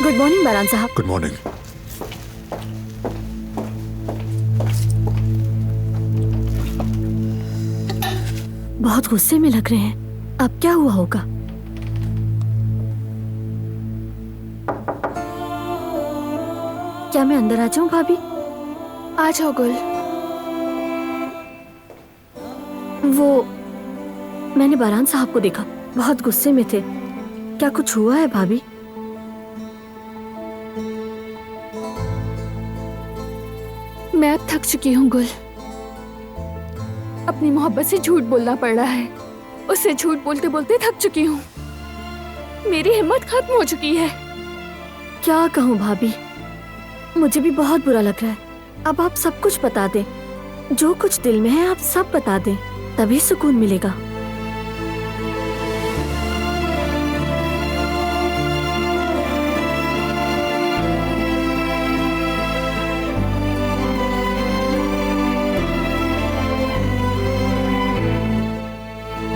Good morning बारान साहब। Good morning. बहुत गुस्से में लग रहे हैं, अब क्या हुआ होगा? क्या मैं अंदर आ जाऊं भाभी? आ जाओ गुल। वो मैंने बारान साहब को देखा, बहुत गुस्से में थे। क्या कुछ हुआ है भाभी? मैं अब थक चुकी हूँ गुल। अपनी मोहब्बत से झूठ बोलना पड़ रहा है। उससे झूठ बोलते बोलते थक चुकी हूँ। मेरी हिम्मत खत्म हो चुकी है। क्या कहूँ भाभी, मुझे भी बहुत बुरा लग रहा है। अब आप सब कुछ बता दें, जो कुछ दिल में है आप सब बता दें, तभी सुकून मिलेगा।